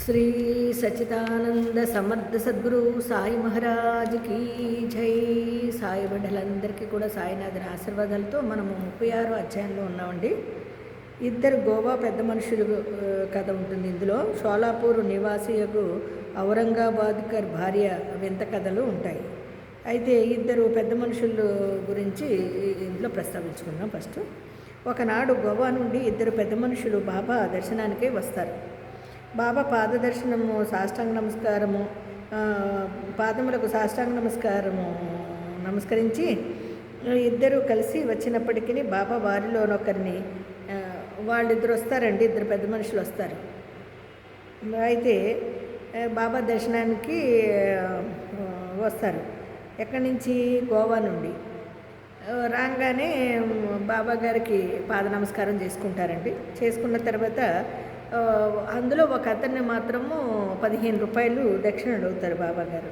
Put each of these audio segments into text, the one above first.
శ్రీ సచ్చిదానంద సమర్థ సద్గురు సాయి మహారాజ్ కీ జై. సాయి బిడ్డలందరికీ కూడా సాయినాథుని ఆశీర్వాదాలతో మనము 36వ అధ్యాయంలో ఉన్నామండి. ఇద్దరు గోవా పెద్ద మనుషులు కథ ఉంటుంది ఇందులో. షోలాపూర్ నివాసియకు ఔరంగాబాద్కర్ భార్య వింత కథలు ఉంటాయి. అయితే ఇద్దరు పెద్ద మనుషుల గురించి ఇందులో ప్రస్తావించుకున్నాం. ఫస్ట్ ఒకనాడు గోవా నుండి ఇద్దరు పెద్ద మనుషులు బాబా దర్శనానికే వస్తారు. బాబా పాద దర్శనము, సాష్టాంగ నమస్కారము, పాదములకు సాష్టాంగ నమస్కరించి ఇద్దరు కలిసి వచ్చినప్పటికీ బాబా వారిలోనొకరిని, వాళ్ళిద్దరు వస్తారండి, ఇద్దరు పెద్ద మనుషులు వస్తారు. అయితే బాబా దర్శనానికి వస్తారు. ఎక్కడి నుంచి? గోవా నుండి. రాగానే బాబా గారికి పాద నమస్కారం చేసుకుంటారండి. చేసుకున్న తర్వాత అందులో ఒక అతన్ని మాత్రము 15 రూపాయలు దక్షిణ అడుగుతారు బాబా గారు.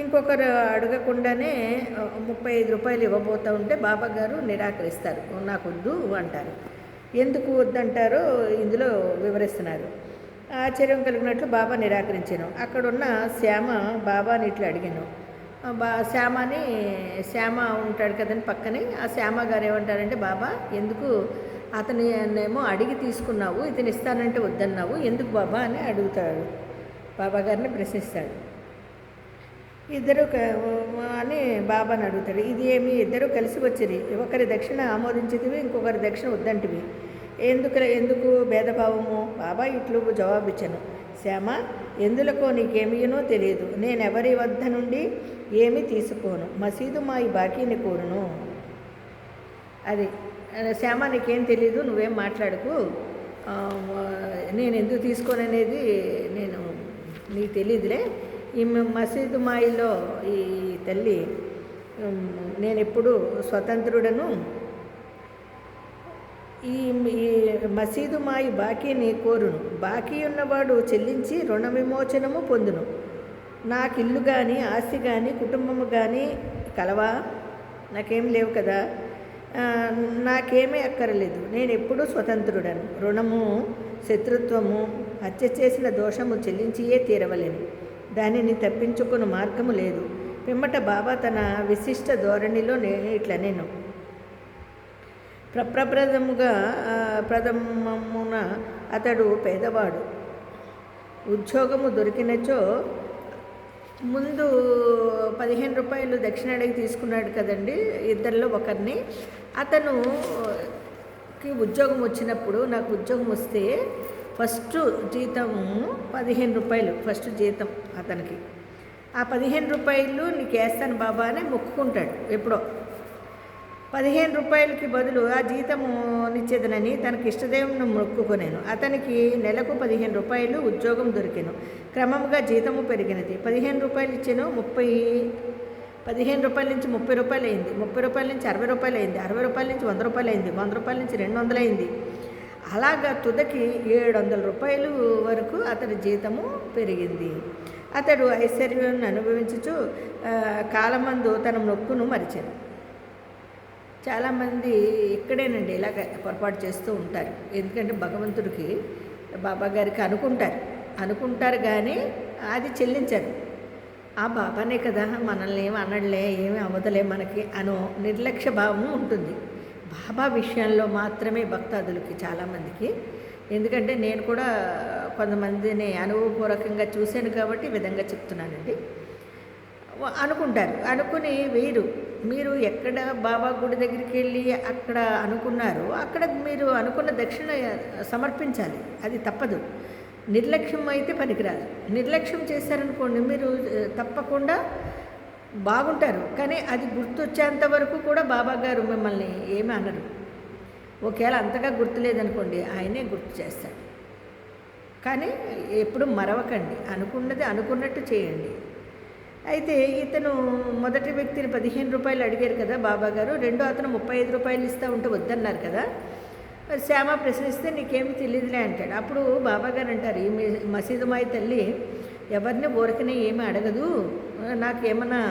ఇంకొకరు అడగకుండానే 35 రూపాయలు ఇవ్వబోతూ ఉంటే బాబా గారు నిరాకరిస్తారు. నాకు వద్దు అంటారు. ఎందుకు వద్దంటారో ఇందులో వివరిస్తున్నారు. ఆశ్చర్యం కలిగినట్లు బాబా నిరాకరించాను. అక్కడున్న శ్యామ బాబాని ఇట్లా అడిగాను. శ్యామ ఉంటాడు కదండి పక్కనే. ఆ శ్యామ గారు ఏమంటారంటే, బాబా ఎందుకు అతని ఏమో అడిగి తీసుకున్నావు, ఇతను ఇస్తానంటే వద్దన్నావు, ఎందుకు బాబా అని అడుగుతాడు. బాబా గారిని ప్రశ్నిస్తాడు. ఇద్దరు అని బాబాని అడుగుతాడు. ఇది ఏమి, ఇద్దరు కలిసి వచ్చింది, ఒకరి దక్షిణ ఆమోదించేదివి, ఇంకొకరి దక్షిణ వద్దంటివి, ఎందుకు భేదభావము? బాబా ఇట్లు జవాబిచ్చాను. శ్యామ, ఎందులకో నీకేమీనో తెలియదు. నేనెవరి వద్ద నుండి ఏమీ తీసుకోను, మసీదు మా ఈ బాకీని కోరును. అది శ్యామ, నీకేం తెలీదు, నువ్వేం మాట్లాడకు, నేను ఎందుకు తీసుకోననేది నీకు తెలియదులే. ఈ మసీదు మాయిలో ఈ తల్లి, నేను ఎప్పుడు స్వతంత్రుడను, ఈ మసీదు మాయి బాకీని కోరును, బాకీ ఉన్నవాడు చెల్లించి రుణ విమోచనము పొందును. నాకు ఇల్లు కానీ ఆస్తి కానీ కుటుంబము కానీ కలవా? నాకేం లేవు కదా, నాకేమీ అక్కరలేదు, నేను ఎప్పుడూ స్వతంత్రుడను. రుణము, శత్రుత్వము, హత్య చేసిన దోషము చెల్లించియే తీరవలేను, దానిని తప్పించుకున్న మార్గము లేదు. పిమ్మట బాబా తన విశిష్ట ధోరణిలో నేను ప్రథమమున అతడు పేదవాడు. ఉద్యోగము దొరికినచో ముందు 15 రూపాయలు దక్షిణ అడిగి తీసుకున్నాడు కదండి ఇద్దరిలో ఒకరిని. అతనుకి ఉద్యోగం వచ్చినప్పుడు, నాకు ఉద్యోగం వస్తే ఫస్ట్ జీతము 15 రూపాయలు, ఫస్ట్ జీతం అతనికి. ఆ 15 రూపాయలు నీకు వేస్తాను బాబా అని మొక్కుకుంటాడు. ఎప్పుడో 15 రూపాయలకి బదులు ఆ జీతము నిచ్చేదనని తనకి ఇష్టదేవుని మొక్కుకొనేను. అతనికి నెలకు 15 రూపాయలు ఉద్యోగం దొరికాను. క్రమంగా జీతము పెరిగినది. 15 రూపాయలు ఇచ్చాను, 15 రూపాయల నుంచి 30 రూపాయలు అయింది, 30 రూపాయల నుంచి 60 రూపాయలు అయింది, 60 రూపాయల నుంచి 100 రూపాయలు అయింది, 100 రూపాయల నుంచి 200 అయింది. అలాగా తుదకి 700 రూపాయలు వరకు అతడి జీతము పెరిగింది. అతడు ఐశ్వర్యాన్ని అనుభవించుచు కాలమందు తన నొప్పును మరిచాను. చాలామంది ఇక్కడేనండి ఇలాగ పొరపాటు చేస్తూ ఉంటారు. ఎందుకంటే భగవంతుడికి, బాబా గారికి అనుకుంటారు కానీ అది చెల్లించరు. ఆ బాబానే కదా, మనల్ని ఏమి అనడలే, ఏమి అవ్వదలే మనకి అనో నిర్లక్ష్య భావం ఉంటుంది బాబా విషయంలో మాత్రమే భక్తాదులకి, చాలామందికి. ఎందుకంటే నేను కూడా కొంతమందిని అనుభవపూర్వకంగా చూశాను కాబట్టి ఈ విధంగా చెప్తున్నానండి. అనుకుని మీరు ఎక్కడ బాబా గుడి దగ్గరికి వెళ్ళి అక్కడ అనుకున్నారో అక్కడ మీరు అనుకున్న దక్షిణ సమర్పించాలి. అది తప్పదు. నిర్లక్ష్యం అయితే పనికిరాదు. నిర్లక్ష్యం చేశారనుకోండి, మీరు తప్పకుండా బాగుంటారు, కానీ అది గుర్తొచ్చేంత వరకు కూడా బాబా గారు మిమ్మల్ని ఏమీ అనరు. ఒకవేళ అంతగా గుర్తులేదనుకోండి, ఆయనే గుర్తు చేస్తాడు. కానీ ఎప్పుడు మరవకండి, అనుకున్నది అనుకున్నట్టు చేయండి. అయితే ఇతను మొదటి వ్యక్తిని 15 రూపాయలు అడిగారు కదా బాబా గారు, రెండో అతను 35 రూపాయలు ఇస్తూ ఉంటే వద్దన్నారు కదా. శ్యామ ప్రశ్నిస్తే నీకేమి తెలియదులే అంటాడు. అప్పుడు బాబా గారు అంటారు, ఈ మసీదు మాయి తల్లి ఎవరిని ఊరకనే ఏమీ అడగదు, నాకేమన్నా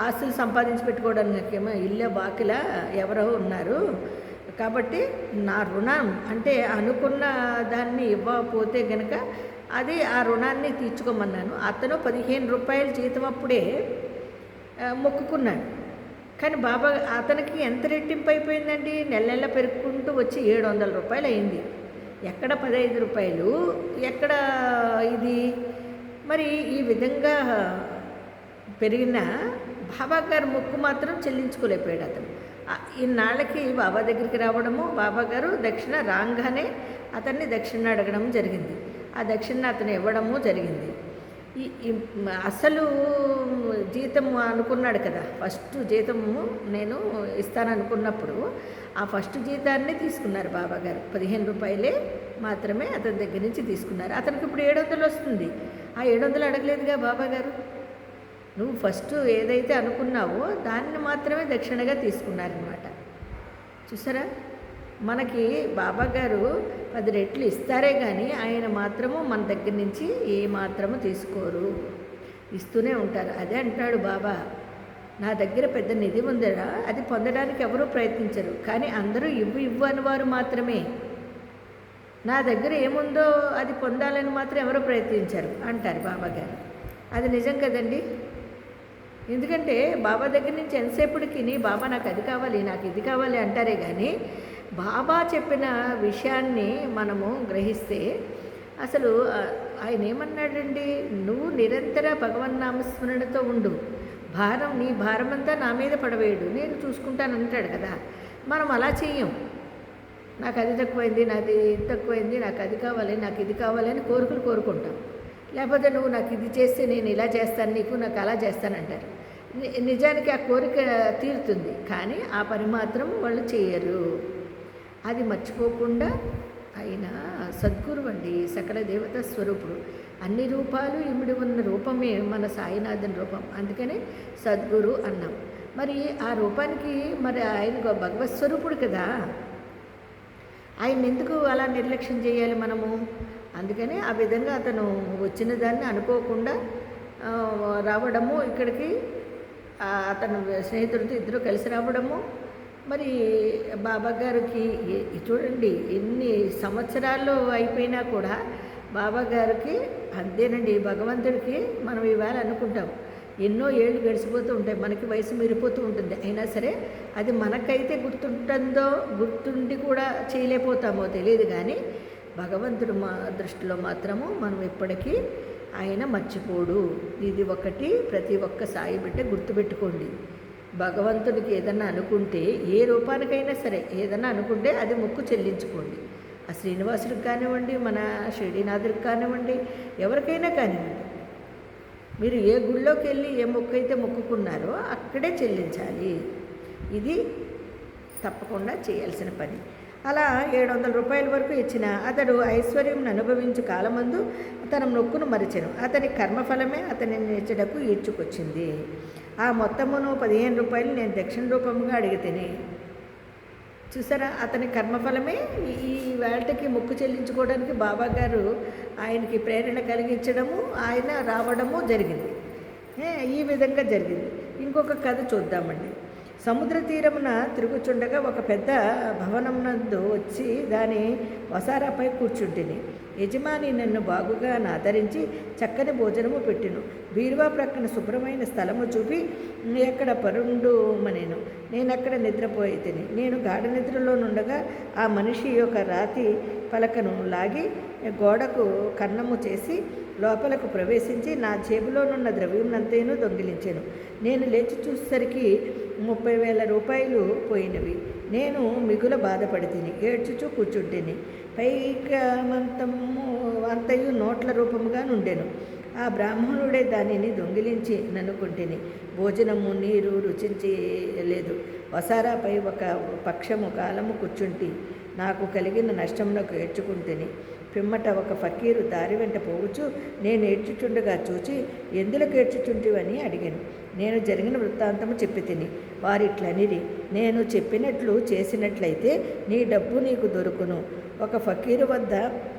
ఆస్తులు సంపాదించి పెట్టుకోవడానికి నాకేమో ఇల్లు బాకిలా ఎవరో ఉన్నారు, కాబట్టి నా రుణం అంటే అనుకున్న దాన్ని ఇవ్వకపోతే కనుక అది ఆ రుణాన్ని తీర్చుకోమన్నాను. అతను 15 రూపాయలు జీతం అప్పుడే మొక్కుకున్నాడు. కానీ బాబా అతనికి ఎంత రెట్టింపు అయిపోయిందండి, నెల నెల పెరుక్కుంటూ వచ్చి 700 రూపాయలు అయింది. ఎక్కడ 15 రూపాయలు, ఎక్కడ ఇది. మరి ఈ విధంగా పెరిగిన బాబా గారు మొక్కు మాత్రం చెల్లించుకోలేకపోయాడు అతను. ఇన్నాళ్ళకి బాబా దగ్గరికి రావడము, బాబా గారు దక్షిణ రాగానే అతన్ని దక్షిణ అడగడం జరిగింది. ఆ దక్షిణ అతను ఇవ్వడము జరిగింది. అసలు జీతం అనుకున్నాడు కదా, ఫస్ట్ జీతము నేను ఇస్తాననుకున్నప్పుడు ఆ ఫస్ట్ జీతాన్ని తీసుకున్నారు బాబా గారు. 15 రూపాయలే మాత్రమే అతని దగ్గర నుంచి తీసుకున్నారు. అతనికి ఇప్పుడు 700 వస్తుంది. ఆ 700 అడగలేదుగా బాబా గారు. నువ్వు ఫస్ట్ ఏదైతే అనుకున్నావో దాన్ని మాత్రమే దక్షిణగా తీసుకున్నారనమాట. చూసారా, మనకి బాబా గారు 10 రెట్లు ఇస్తారే కానీ ఆయన మాత్రము మన దగ్గర నుంచి ఏ మాత్రము తీసుకోరు, ఇస్తూనే ఉంటారు. అదే అంటాడు బాబా, నా దగ్గర పెద్ద నిధి ఉందరా, అది పొందడానికి ఎవరూ ప్రయత్నించరు, కానీ అందరూ ఇవ్వు అని వారు మాత్రమే. నా దగ్గర ఏముందో అది పొందాలని మాత్రం ఎవరూ ప్రయత్నించరు అంటారు బాబా గారు. అది నిజం కదండి. ఎందుకంటే బాబా దగ్గర నుంచి ఎంతసేపటికి బాబా నాకు అది కావాలి, నాకు ఇది కావాలి అంటారే కానీ బాబా చెప్పిన విషయాన్ని మనము గ్రహిస్తే అసలు ఆయన ఏమన్నాడండి, నువ్వు నిరంతర భగవన్నామస్మరణతో ఉండు, నీ భారమంతా నా మీద పడవేయడు, నేను చూసుకుంటాను అంటాడు కదా. మనం అలా చెయ్యం. నాకు అది తక్కువైంది, నాది తక్కువైంది, నాకు అది కావాలి, నాకు ఇది కావాలి అని కోరుకుంటాం. లేకపోతే నువ్వు నాకు ఇది చేస్తే నేను ఇలా చేస్తాను, నీకు నాకు అలా చేస్తానంటారు. నిజానికి ఆ కోరిక తీరుతుంది, కానీ ఆ పని మాత్రం వాళ్ళు చేయరు. అది మర్చిపోకుండా ఆయన సద్గురువు అండి, సకల దేవతా స్వరూపుడు. అన్ని రూపాలు ఇమిడి ఉన్న రూపమే మన సాయినాథన్ రూపం. అందుకనే సద్గురు అన్నాం. మరి ఆ రూపానికి మరి ఆయన భగవత్ స్వరూపుడు కదా, ఆయన ఎందుకు అలా నిర్లక్ష్యం చేయాలి మనము? అందుకని ఆ విధంగా అతను వచ్చిన దాన్ని అనుకోకుండా రావడము, ఇక్కడికి అతను స్నేహితుడితో ఇద్దరు కలిసి రావడము. మరి బాబా గారికి చూడండి, ఎన్ని సంవత్సరాలు అయిపోయినా కూడా బాబా గారికి అంతేనండి. భగవంతుడికి మనం ఇవాళ అనుకుంటాం, ఎన్నో ఏళ్ళు గడిచిపోతూ ఉంటాయి, మనకి వయసు మీరిపోతూ ఉంటుంది. అయినా సరే అది మనకైతే గుర్తుండి కూడా చేయలేకపోతామో తెలియదు, కానీ భగవంతుడు దృష్టిలో మాత్రము మనం ఎప్పటికీ ఆయన మర్చిపోడు. ఇది ఒకటి ప్రతి ఒక్క సాయి బిడ్డ గుర్తుపెట్టుకోండి. భగవంతుడికి ఏదన్నా అనుకుంటే, ఏ రూపానికైనా సరే ఏదన్నా అనుకుంటే అది మొక్కు చెల్లించుకోండి. ఆ శ్రీనివాసుడికి కానివ్వండి, మన షిరిడీనాథుడికి కానివ్వండి, ఎవరికైనా కానివ్వండి, మీరు ఏ గుళ్ళోకి వెళ్ళి ఏ మొక్కు అయితే మొక్కుకున్నారో అక్కడే చెల్లించాలి. ఇది తప్పకుండా చేయాల్సిన పని. అలా 700 రూపాయల వరకు ఇచ్చిన అతడు ఐశ్వర్యం అనుభవించు కాలమందు తన మొక్కును మరిచెను. అతని కర్మఫలమే అతని నేర్చడకు ఈడ్చుకొచ్చింది. ఆ మొత్తమును 15 రూపాయలు నేను దక్షిణ రూపంగా అడిగితేనే. చూసారా, అతని కర్మఫలమే ఈ వేళకి మొక్కు చెల్లించుకోవడానికి బాబా గారు ఆయనకి ప్రేరణ కలిగించడము, ఆయన రావడము జరిగింది. ఈ విధంగా జరిగింది. ఇంకొక కథ చూద్దామండి. సముద్ర తీరమున తిరుగుచుండగా ఒక పెద్ద భవనం నందు వచ్చి దాని వసారాపై కూర్చుంటిని. యజమాని నన్ను బాగుగా ఆదరించి చక్కని భోజనము పెట్టెను. బీరువా ప్రక్కన శుభ్రమైన స్థలము చూపి ఎక్కడ పరుండుమనెను. నేను అక్కడ నిద్రపోయి తిని. నేను గాఢ నిద్రలో నుండగా ఆ మనిషి యొక్క రాతి పలకను లాగి గోడకు కన్నము చేసి లోపలకు ప్రవేశించి నా జేబులోనున్న ద్రవ్యమునంతేను దొంగిలించాను. నేను లేచి చూసేసరికి 30,000 రూపాయలు పోయినవి. నేను మిగుల బాధపడి తిని ఏడ్చుచూ కూర్చుంటేని. అంతయు నోట్ల రూపముగా నుండెను. ఆ బ్రాహ్మణుడే దానిని దొంగిలించి ననుకుంటేని. భోజనము నీరు రుచించి లేదు. వసారాపై ఒక పక్షము కాలము కూర్చుంటి నాకు కలిగిన నష్టమునకు ఏడ్చుకుంటేని. పిమ్మట ఒక ఫకీరు దారి వెంట పోవచ్చు నేను ఏడ్చుచుండగా చూచి ఎందులకు ఏడ్చుచుంటివని అడిగాను. నేను జరిగిన వృత్తాంతము చెప్పి తిని. వారిట్లనిరి, నేను చెప్పినట్లు చేసినట్లయితే నీ డబ్బు నీకు దొరుకును. ఒక ఫకీరు వద్ద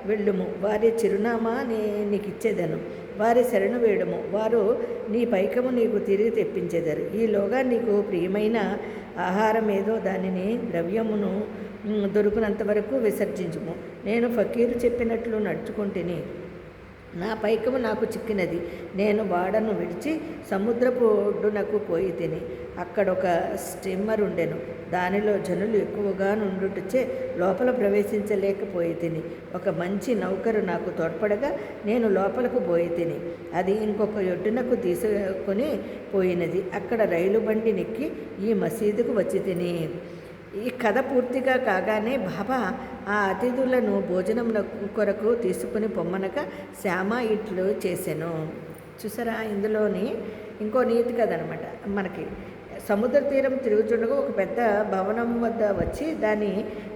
వెళ్ళుము, వారి చిరునామా నీకు ఇచ్చేదను. వారి శరణు వేయడము, వారు నీ పైకము నీకు తిరిగి తెప్పించేదారు. ఈలోగా నీకు ప్రియమైన ఆహారం ఏదో దానిని ద్రవ్యమును దొరుకునంత వరకు విసర్జించుము. నేను ఫకీరు చెప్పినట్లు నడుచుకుంటుని. నా పైకము నాకు చిక్కినది. నేను వాడను విడిచి సముద్రపు ఒడ్డునకు పోయి తిని అక్కడొక స్టీమర్ ఉండెను. దానిలో జనులు ఎక్కువగా నుండుటచే లోపల ప్రవేశించలేకపోయి తిని ఒక మంచి నౌకరు నాకు తోడ్పడగా నేను లోపలకు పోయి తిని అది ఇంకొక ఒడ్డునకు తీసుకొని పోయినది. అక్కడ రైలు బండి నెక్కి ఈ మసీదుకు వచ్చి తిని. ఈ కథ పూర్తిగా కాగానే బాబా ఆ అతిథులను భోజనం కొరకు తీసుకుని పొమ్మనక శ్యామ ఇట్లు చేశాను. చూసారా, ఇందులోని ఇంకో నీతి కథ అనమాట. మనకి సముద్ర తీరం తిరుగుతుండగా ఒక పెద్ద భవనం వద్ద వచ్చి దాని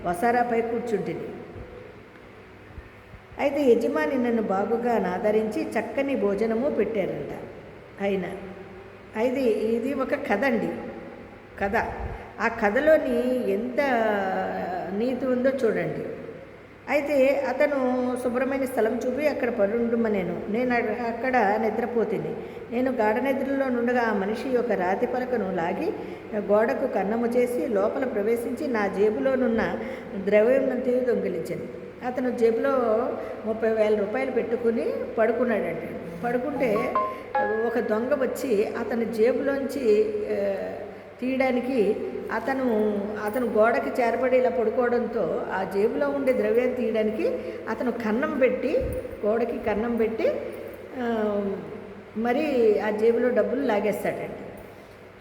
వసారాపై కూర్చుంటుంది. అయితే యజమాని నన్ను బాగుగా ఆదరించి చక్కని భోజనము పెట్టారంట. ఇది ఒక కథ అండి. కథ ఆ కథలోని ఎంత నీతి ఉందో చూడండి. అయితే అతను శుభ్రమైన స్థలం చూపి అక్కడ పడుండమనేను. నేను అక్కడ నిద్రపోతుంది. నేను గాఢ నిద్రలో నుండగా ఆ మనిషి ఒక రాతి పలకను లాగి గోడకు కన్నము చేసి లోపల ప్రవేశించి నా జేబులోనున్న ద్రవ్యమంతా దొంగిలించాను. అతను జేబులో 30,000 రూపాయలు పెట్టుకుని పడుకున్నాడండి. పడుకుంటే ఒక దొంగ వచ్చి అతని జేబులోంచి తీయడానికి అతను గోడకి చేరబడి ఇలా పడుకోవడంతో ఆ జేబులో ఉండే ద్రవ్యాన్ని తీయడానికి అతను గోడకి కన్నం పెట్టి మరి ఆ జేబులో డబ్బులు లాగేస్తాడండి.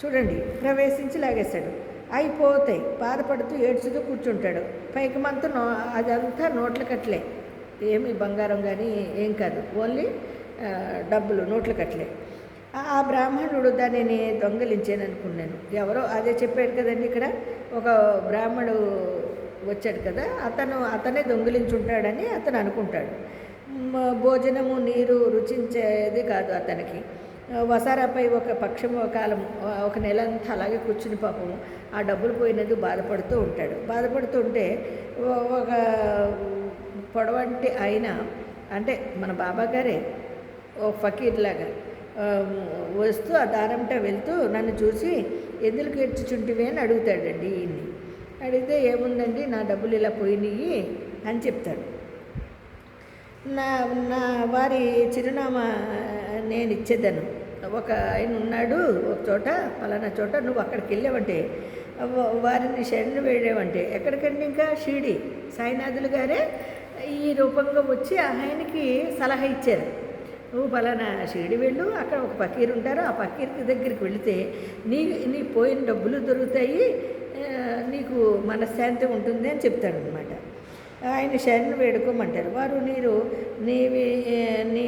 చూడండి, ప్రవేశించి లాగేస్తాడు. అయిపోతాయి. బాధపడుతూ ఏడ్చుతూ కూర్చుంటాడు. పైకి మంతా అదంతా నోట్ల కట్టలే, ఏమి బంగారం కానీ ఏం కాదు, ఓన్లీ డబ్బులు నోట్ల కట్టలే. ఆ బ్రాహ్మణుడు దానిని దొంగలించాననుకున్నాను. ఎవరో అదే చెప్పాడు కదండి, ఇక్కడ ఒక బ్రాహ్మడు వచ్చాడు కదా, అతనే దొంగిలించుంటాడని అతను అనుకుంటాడు. భోజనము నీరు రుచించేది కాదు అతనికి. వసారాపై ఒక కాలం ఒక నెలంతా అలాగే కూర్చుని పాపం ఆ డబ్బులు పోయినది బాధపడుతుంటే ఒక పొడవంటి ఆయన, అంటే మన బాబా గారే ఓ ఫకీర్ లాగా వస్తూ ఆ దారంట వెళ్తూ నన్ను చూసి ఎందుకు ఏడ్చుచుంటివి అని అడుగుతాడండి. ఈయన్ని అడిగితే ఏముందండి, నా డబ్బులు ఇలా పోయినాయి అని చెప్తాడు. నా వారి చిరునామా నేను ఇచ్చేదను. ఒక ఆయన ఉన్నాడు ఒక చోట, పలానా చోట, నువ్వు అక్కడికి వెళ్ళావంటే వారిని శరణు వేయలేవంటే ఎక్కడికండి, ఇంకా షిరిడి సాయినాథులు గారే ఈ రూపంగా వచ్చి ఆయనకి సలహా ఇచ్చారు. నువ్వు పలానా షిరిడి వెళ్ళు, అక్కడ ఒక ఫకీర్ ఉంటారు, ఆ ఫకీర్ దగ్గరికి వెళితే నీ పోయిన డబ్బులు దొరుకుతాయి, నీకు మనశ్శాంతి ఉంటుంది అని చెప్తాడనమాట. ఆయన శరణు వేడుకోమంటారు. వారు నీ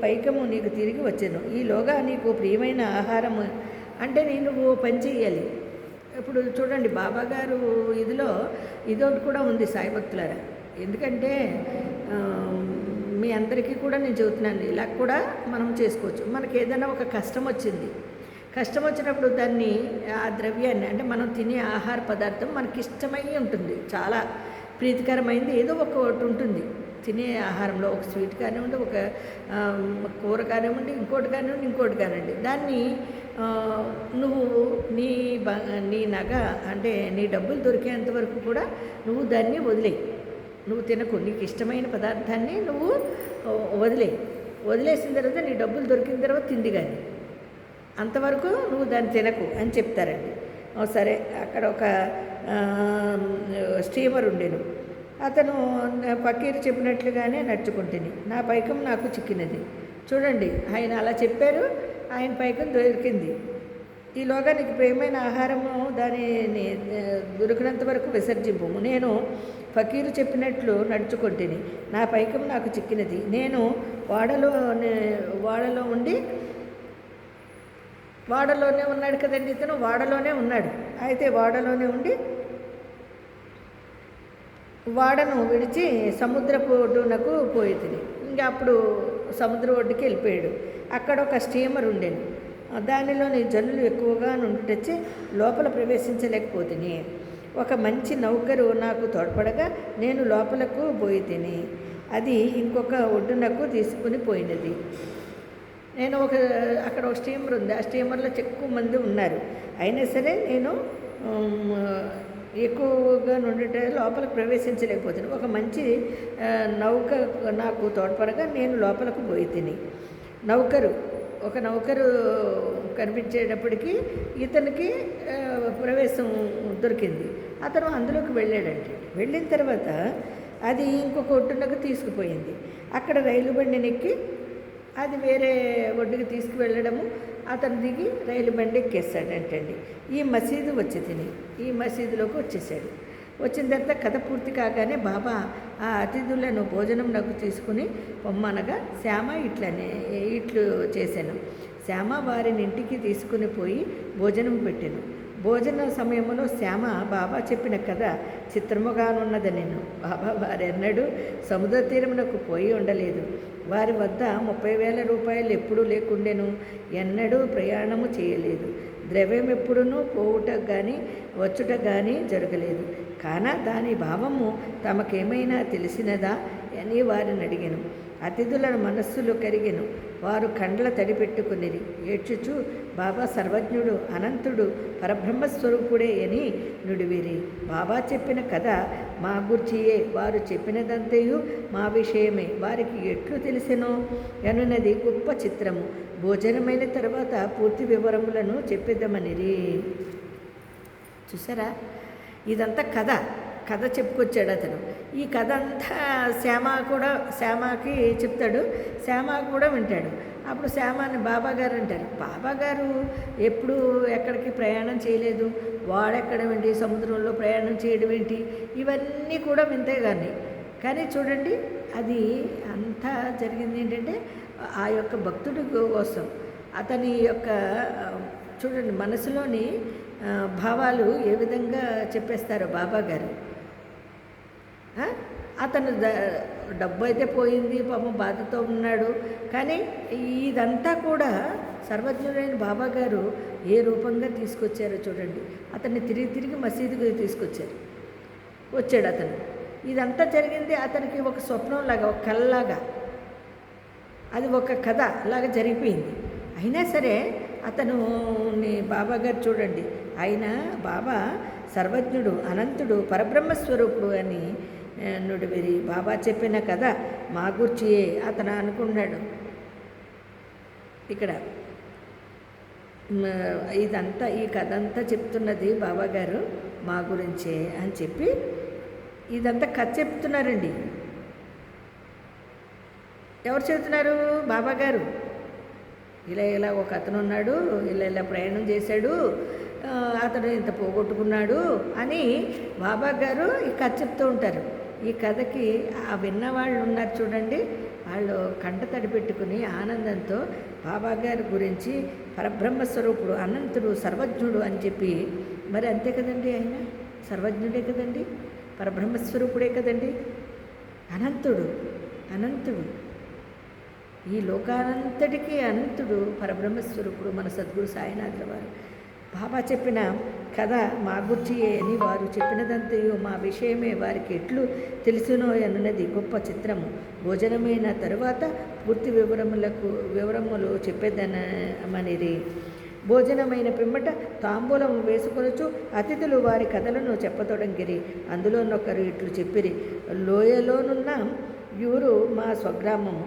పైకము నీకు తిరిగి వచ్చాను, ఈలోగా నీకు ప్రియమైన ఆహారము అంటే నువ్వు పని చేయాలి. ఇప్పుడు చూడండి, బాబాగారు ఇదొకటి కూడా ఉంది సాయి భక్తులారా. ఎందుకంటే మీ అందరికీ కూడా నేను చెబుతున్నాను, ఇలా కూడా మనం చేసుకోవచ్చు. మనకి ఏదైనా ఒక కష్టం వచ్చినప్పుడు దాన్ని, ఆ ద్రవ్యాన్ని, అంటే మనం తినే ఆహార పదార్థం మనకి ఇష్టమై ఉంటుంది, చాలా ప్రీతికరమైంది ఏదో ఒకటి ఉంటుంది తినే ఆహారంలో. ఒక స్వీట్ కానివ్వండి, ఒక కూర కానివ్వండి, ఇంకోటి కానివ్వండి, దాన్ని నువ్వు నీ నగ అంటే నీ డబ్బులు దొరికేంత వరకు కూడా నువ్వు దాన్ని నువ్వు తినకు. నీకు ఇష్టమైన పదార్థాన్ని నువ్వు వదిలేసిన తర్వాత నీ డబ్బులు దొరికిన తర్వాత తింది, కానీ అంతవరకు నువ్వు దాన్ని తినకు అని చెప్తారండి. సరే, అక్కడ ఒక స్టీమర్ ఉండేను. అతను ఫకీర్ చెప్పినట్లుగానే నడుచుకుంటుంది. నా పైకం నాకు చిక్కినది. చూడండి, ఆయన అలా చెప్పారు, ఆయన పైకం దొరికింది. ఈలోగా నీకు ప్రియమైన ఆహారము దానిని దొరికినంత వరకు విసర్జింపు. నేను ఫకీరు చెప్పినట్లు నడుచుకుంటుని, నా పైకం నాకు చిక్కినది. నేను వాడలోనే ఉన్నాడు కదండి, ఇతను వాడలోనే ఉన్నాడు. అయితే వాడలోనే ఉండి వాడను విడిచి సముద్రపు ఒడ్డునకు పోయితిని. ఇంకా అప్పుడు సముద్ర ఒడ్డుకి వెళ్ళిపోయాడు. అక్కడ ఒక స్టీమర్ ఉండేది. దానిలోని జనులు ఎక్కువగా నుండి లోపల ప్రవేశించలేకపోతుంది. ఒక మంచి నౌకరు నాకు తోడ్పడగా నేను లోపలకు పోయి తిని అది ఇంకొక ఒడ్డునకు తీసుకుని పోయినది. నేను అక్కడ ఒక స్టీమర్ ఉంది. ఆ స్టీమర్లో ఎక్కువ మంది ఉన్నారు. అయినా సరే నేను ఎక్కువగా నుండి లోపలికి ప్రవేశించలేకపోతున్నాను. ఒక మంచి నౌక నాకు తోడ్పడగా నేను లోపలకు పోయి తిని ఒక నౌకరు కనిపించేటప్పటికి ఇతనికి ప్రవేశం దొరికింది. అతను అందులోకి వెళ్ళాడంటే వెళ్ళిన తర్వాత అది ఇంకొక ఒడ్డునకు తీసుకుపోయింది. అక్కడ రైలు బండిని ఎక్కి అది వేరే ఒడ్డుకి తీసుకువెళ్ళడము, అతను దిగి రైలు బండి ఎక్కేస్తాడంటండి. ఈ మసీదులోకి వచ్చేసాడు. వచ్చిన తర్వాత కథ పూర్తి కాగానే బాబా ఆ అతిథులను భోజనం నాకు తీసుకుని పొమ్మనగా శ్యామ ఇట్లు చేశాను. శ్యామ వారిని ఇంటికి తీసుకుని పోయి భోజనం పెట్టాను. భోజన సమయంలో శ్యామ బాబా చెప్పిన కథ చిత్రముగానున్నదనెను. బాబా వారెన్నడూ సముద్ర తీరమునకు పోయి ఉండలేదు. వారి వద్ద 30,000 రూపాయలు ఎప్పుడూ లేకుండెను. ఎన్నడూ ప్రయాణము చేయలేదు. ద్రవ్యం ఎప్పుడునూ పోవుట కానీ వచ్చుట కానీ జరగలేదు. కాన దాని భావము తమకేమైనా తెలిసినదా అని వారిని అడిగాను. అతిథుల మనస్సులు కరిగెను. వారు కండ్ల తడిపెట్టుకునిరి. ఏడ్చుచు బాబా సర్వజ్ఞుడు, అనంతుడు, పరబ్రహ్మస్వరూపుడే అని నుడివిరి. బాబా చెప్పిన కథ మా గూర్చియే. వారు చెప్పినదంతయు మా విషయమే. వారికి ఎట్లు తెలిసెనో అనున్నది గొప్ప చిత్రము. భోజనమైన తర్వాత పూర్తి వివరములను చెప్పిద్దామనిరి. చూసారా, ఇదంతా కథ చెప్పుకొచ్చాడు అతను. ఈ కథ అంతా శ్యామకి చెప్తాడు. శ్యామ కూడా వింటాడు. అప్పుడు శ్యామని బాబాగారు అంటారు. బాబాగారు ఎప్పుడు ఎక్కడికి ప్రయాణం చేయలేదు, వాడెక్కడ ఏంటి, సముద్రంలో ప్రయాణం చేయడం ఏంటి, ఇవన్నీ కూడా వింతే కానీ చూడండి, అది అంతా జరిగింది ఏంటంటే ఆ యొక్క భక్తుడి కోసం, అతని యొక్క చూడండి మనసులోని భావాలు ఏ విధంగా చెప్పేస్తారో బాబాగారు. అతను డబ్బు అయితే పోయింది, పాపం బాధతో ఉన్నాడు. కానీ ఇదంతా కూడా సర్వజ్ఞుడైన బాబాగారు ఏ రూపంగా తీసుకొచ్చారో చూడండి. అతన్ని తిరిగి మసీదుకి వచ్చాడు అతను. ఇదంతా జరిగింది అతనికి ఒక స్వప్నంలాగా, ఒక కళలాగా, అది ఒక కథ లాగా జరిగిపోయింది. అయినా సరే అతను బాబాగారు చూడండి, బాబా సర్వజ్ఞుడు, అనంతుడు, పరబ్రహ్మస్వరూపుడు అని నుడివిరి. బాబా చెప్పిన కథ మా గూర్చియే అతను అనుకున్నాడు. ఇక్కడ ఈ కథ అంతా చెప్తున్నది బాబాగారు మా గురించే అని చెప్పి ఇదంతా కథ చెప్తున్నారండి. ఎవరు చెబుతున్నారు? బాబాగారు. ఇలా ఒక అతను ఉన్నాడు, ఇలా ప్రయాణం చేశాడు, అతను ఇంత పోగొట్టుకున్నాడు అని బాబాగారు ఈ కథ చెప్తూ ఉంటారు. ఈ కథకి ఆ విన్నవాళ్ళు ఉన్నారు చూడండి, వాళ్ళు కంట తడి పెట్టుకుని ఆనందంతో బాబాగారి గురించి పరబ్రహ్మస్వరూపుడు, అనంతుడు, సర్వజ్ఞుడు అని చెప్పి, మరి అంతే కదండి, ఆయన సర్వజ్ఞుడే కదండి, పరబ్రహ్మస్వరూపుడే కదండి, అనంతుడు, ఈ లోకానంతటికీ అనంతుడు, పరబ్రహ్మస్వరూపుడు మన సద్గురు సాయినాథుల వారు. బాబా చెప్పిన కథ మా గూర్చియే అని, వారు చెప్పినదంతయు మా విషయమే, వారికి ఎట్లు తెలుసునో అన్నది గొప్ప చిత్రము. భోజనమైన తరువాత పూర్తి వివరములు చెప్పేదనమనిది. భోజనమైన పిమ్మట తాంబూలం వేసుకొనొచ్చు అతిథులు వారి కథలను చెప్పతొడంగిరి. అందులోనొకరు ఇట్లు చెప్పిరి. లోయలోనున్న యూరు మా స్వగ్రామము,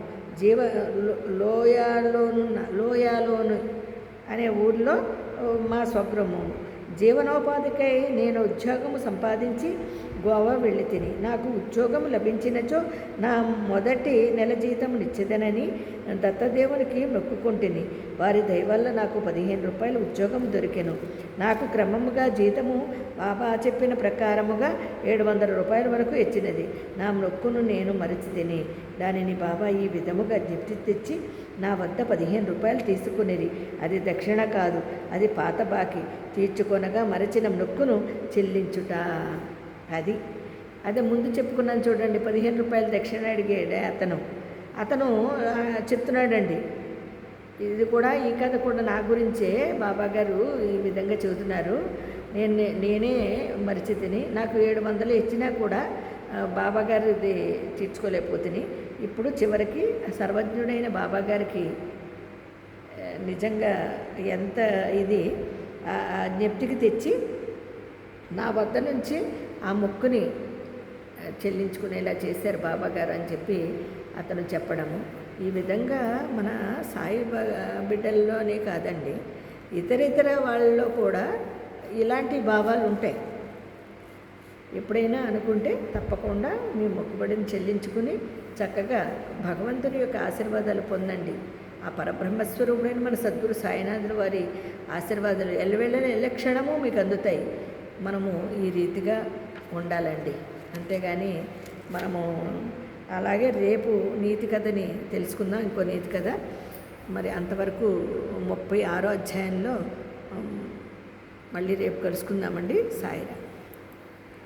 లోయలోను అనే ఊర్లో మా స్వగ్రామము. జీవనోపాధికై నేను ఉద్యోగము సంపాదించి గోవా వెళ్ళి తిని, నాకు ఉద్యోగం లభించినచో నా మొదటి నెల జీతం నిచ్చెదనని దత్తదేవునికి మొక్కుకుంటుని. వారి దయవల్ల నాకు 15 రూపాయల ఉద్యోగం దొరికెను. నాకు క్రమముగా జీతము బాబా చెప్పిన ప్రకారముగా 700 రూపాయల వరకు ఇచ్చినది. నా మొక్కును నేను మరచి తిని దానిని బాబా ఈ విధముగా జిప్తి తెచ్చి నా వద్ద 15 రూపాయలు తీసుకునేది. అది దక్షిణ కాదు, అది పాత బాకి తీర్చుకొనగా మరచిన మొక్కును చెల్లించుట. అదే ముందు చెప్పుకున్నాను చూడండి, 15 రూపాయలు దక్షిణ అడిగాడు అతను చెప్తున్నాడండి. ఇది కూడా, ఈ కథ కూడా నా గురించే బాబాగారు ఈ విధంగా చెబుతున్నారు. నేనే మరిచి తిని, నాకు 700 ఇచ్చినా కూడా బాబాగారు ఇది తీర్చుకోలేకపోతుంది. ఇప్పుడు చివరికి సర్వజ్ఞుడైన బాబాగారికి నిజంగా ఎంత ఇది జ్ఞప్తికి తెచ్చి నా వద్ద నుంచి ఆ మొక్కుని చెల్లించుకునేలా చేశారు బాబాగారు అని చెప్పి అతను చెప్పడము. ఈ విధంగా మన సాయి బిడ్డల్లోనే కాదండి, ఇతర వాళ్ళలో కూడా ఇలాంటి భావాలు ఉంటాయి. ఎప్పుడైనా అనుకుంటే తప్పకుండా మీ మొక్కుబడిని చెల్లించుకుని చక్కగా భగవంతుని యొక్క ఆశీర్వాదాలు పొందండి. ఆ పరబ్రహ్మస్వరూపుడైన మన సద్గురు సాయినాథుల వారి ఆశీర్వాదాలు ఎల్లవేళలా ఎల్లక్షణము మీకు అందుతాయి. మనము ఈ రీతిగా ఉండాలండి. అంతేగాని మనము అలాగే రేపు నీతి కథని తెలుసుకుందాం, ఇంకో నీతి కథ. మరి అంతవరకు 36వ అధ్యాయంలో మళ్ళీ రేపు కలుసుకుందామండి. సాయిరా.